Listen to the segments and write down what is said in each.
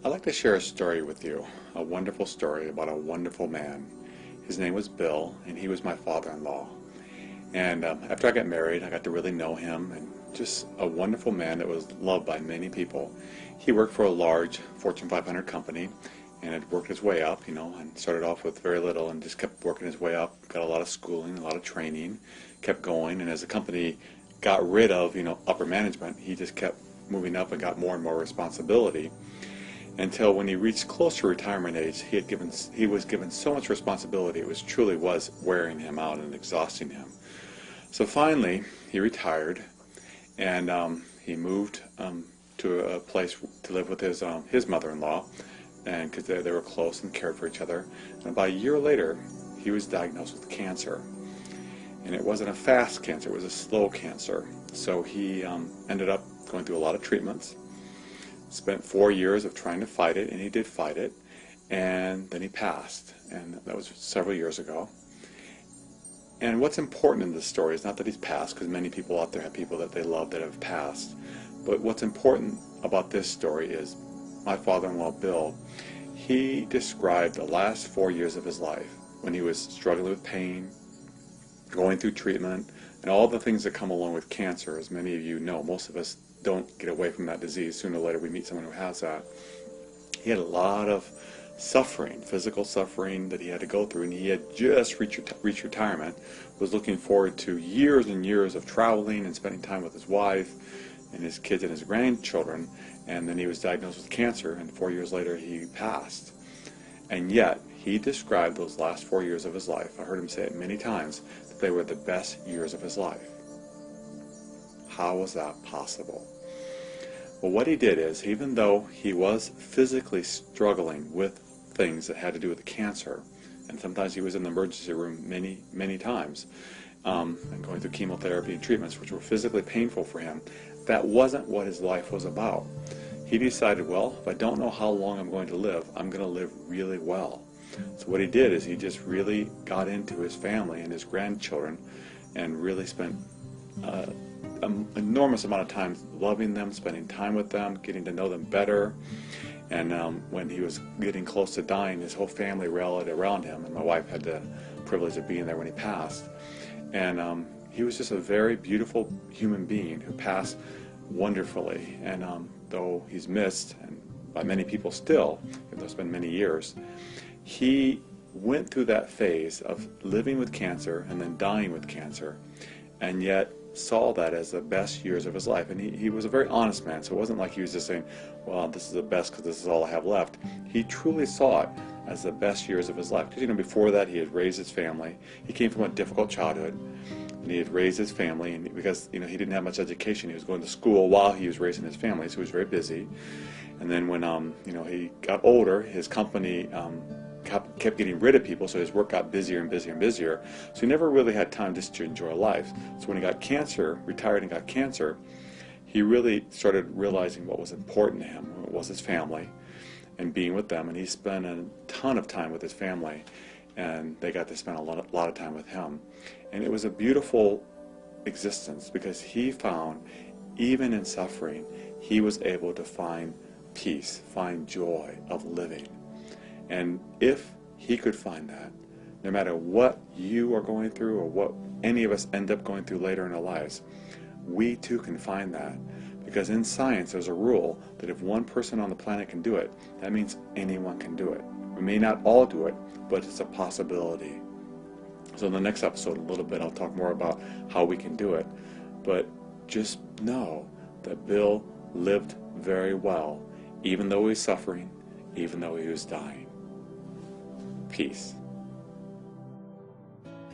I'd like to share a story with you, a wonderful story about a wonderful man. His name was Bill, and he was my father-in-law. And after I got married, I got to really know him, and just a wonderful man that was loved by many people. He worked for a large Fortune 500 company, and had worked his way up, and started off with very little and just kept working his way up, got a lot of schooling, a lot of training, kept going, and as the company got rid of, upper management, he just kept moving up and got more and more responsibility until when he reached close to retirement age, he was given so much responsibility, it truly was wearing him out and exhausting him. So finally, he retired, and he moved to a place to live with his mother-in-law, and because they were close and cared for each other. And about a year later, he was diagnosed with cancer, and it wasn't a fast cancer; it was a slow cancer. So he ended up going through a lot of treatments. Spent 4 years of trying to fight it, and he did fight it, and then he passed, and that was several years ago. And what's important in this story is not that he's passed, because many people out there have people that they love that have passed, but what's important about this story is my father-in-law Bill. He described the last 4 years of his life when he was struggling with pain, going through treatment, and all the things that come along with cancer. As many of you know, most of us don't get away from that disease. Sooner or later we meet someone who has that. He had a lot of suffering, physical suffering that he had to go through, and he had just reached retirement, was looking forward to years and years of traveling and spending time with his wife and his kids and his grandchildren, and then he was diagnosed with cancer, and 4 years later he passed. And yet he described those last 4 years of his life, I heard him say it many times, that they were the best years of his life. How was that possible? Well, what he did is, even though he was physically struggling with things that had to do with the cancer, and sometimes he was in the emergency room many times, and going through chemotherapy and treatments which were physically painful for him, that wasn't what his life was about. He decided, well, if I don't know how long I'm going to live, I'm going to live really well. So what he did is he just really got into his family and his grandchildren and really spent an enormous amount of time loving them, spending time with them, getting to know them better. And when he was getting close to dying, his whole family rallied around him, and my wife had the privilege of being there when he passed. And he was just a very beautiful human being who passed wonderfully. And though he's missed, and by many people still, even though it's been many years, he went through that phase of living with cancer and then dying with cancer, and yet saw that as the best years of his life. And he was a very honest man, so it wasn't like he was just saying, well, this is the best because this is all I have left. He truly saw it as the best years of his life, because before that he had raised his family. He came from a difficult childhood, and he had raised his family, and because he didn't have much education, he was going to school while he was raising his family, so he was very busy. And then when he got older, his company kept getting rid of people, so his work got busier and busier and busier, so he never really had time just to enjoy life. So when he got cancer, retired and got cancer, he really started realizing what was important to him. It was his family and being with them, and he spent a ton of time with his family, and they got to spend a lot of time with him. And it was a beautiful existence, because he found, even in suffering, he was able to find peace, find joy of living. And if he could find that, no matter what you are going through or what any of us end up going through later in our lives, we too can find that. Because in science there's a rule that if one person on the planet can do it, that means anyone can do it. We may not all do it, but it's a possibility. So in the next episode, a little bit, I'll talk more about how we can do it. But just know that Bill lived very well, even though he was suffering, even though he was dying. Peace.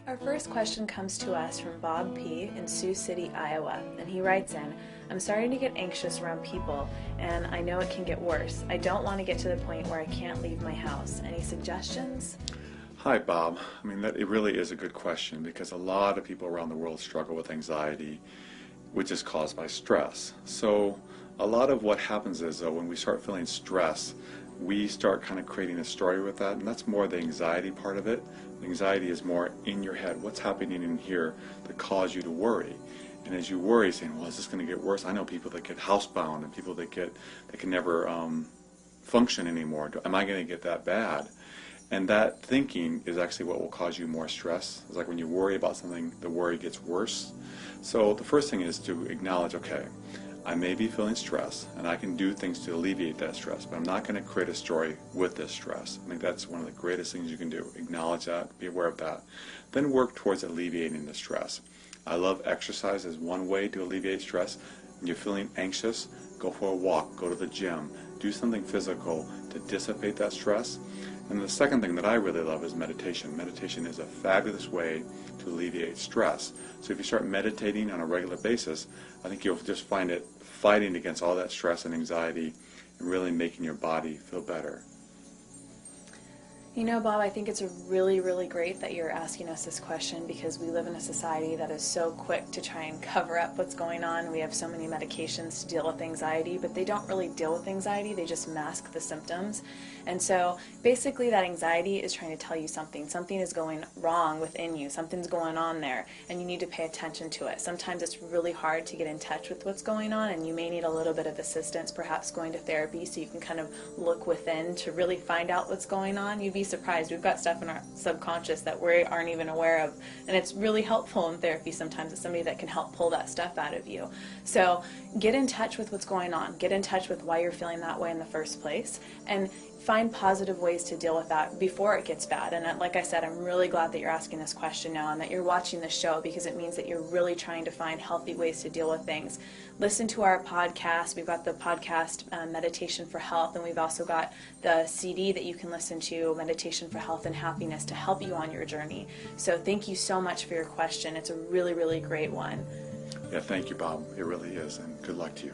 Our first question comes to us from Bob P. in Sioux City, Iowa, and he writes in, I'm starting to get anxious around people, and I know it can get worse. I don't want to get to the point where I can't leave my house. Any suggestions? Hi, Bob. It really is a good question, because a lot of people around the world struggle with anxiety, which is caused by stress. So a lot of what happens is, though, when we start feeling stress, we start kind of creating a story with that, and that's more the anxiety part of it. The anxiety is more in your head, what's happening in here that cause you to worry. And as you worry, saying, well, is this going to get worse? I know people that get housebound, and people that can never function anymore? Am I going to get that bad? And that thinking is actually what will cause you more stress. It's like when you worry about something, the worry gets worse. So the first thing is to acknowledge, okay, I may be feeling stress, and I can do things to alleviate that stress, but I'm not going to create a story with this stress. I think that's one of the greatest things you can do. Acknowledge that, be aware of that. Then work towards alleviating the stress. I love exercise as one way to alleviate stress. When you're feeling anxious, go for a walk, go to the gym, do something physical to dissipate that stress. And the second thing that I really love is meditation. Meditation is a fabulous way to alleviate stress. So if you start meditating on a regular basis, I think you'll just find it fighting against all that stress and anxiety and really making your body feel better. You know, Bob, I think it's really, really great that you're asking us this question, because we live in a society that is so quick to try and cover up what's going on. We have so many medications to deal with anxiety, but they don't really deal with anxiety. They just mask the symptoms. And so basically that anxiety is trying to tell you something. Something is going wrong within you. Something's going on there, and you need to pay attention to it. Sometimes it's really hard to get in touch with what's going on, and you may need a little bit of assistance, perhaps going to therapy so you can kind of look within to really find out what's going on. You'd be surprised. We've got stuff in our subconscious that we aren't even aware of, and it's really helpful in therapy sometimes. It's somebody that can help pull that stuff out of you. So get in touch with what's going on. Get in touch with why you're feeling that way in the first place, and find positive ways to deal with that before it gets bad. And like I said, I'm really glad that you're asking this question now and that you're watching this show, because it means that you're really trying to find healthy ways to deal with things. Listen to our podcast. We've got the podcast Meditation for Health, and we've also got the CD that you can listen to, Meditation for Health and Happiness, to help you on your journey. So thank you so much for your question. It's a really, really great one. Yeah, thank you, Bob. It really is, and good luck to you.